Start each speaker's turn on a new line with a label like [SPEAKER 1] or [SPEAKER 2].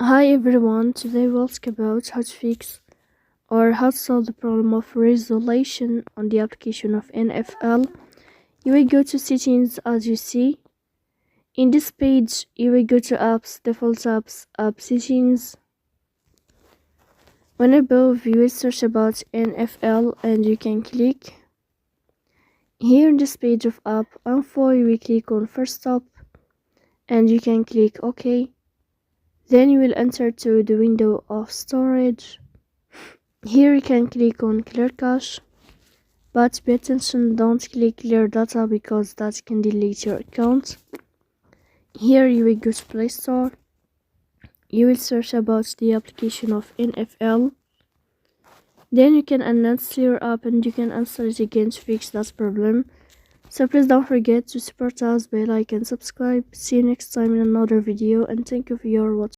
[SPEAKER 1] Hi everyone, today we'll talk about how to fix or how to solve the problem of resolution on the application of NFL. You will go to settings as you see. In this page, you will go to apps, default apps, app settings. When above, you will search about NFL and you can click. Here in this page of app info, you will click on first stop and you can click OK. Then you will enter to the window of storage. Here you can click on clear cache, but pay attention, don't click clear data because that can delete your account. Here you will go to Play Store. You will search about the application of NFL. Then you can uninstall your app and you can install it again to fix that problem. So please don't forget to support us by like and subscribe. See you next time in another video and thank you for your watching.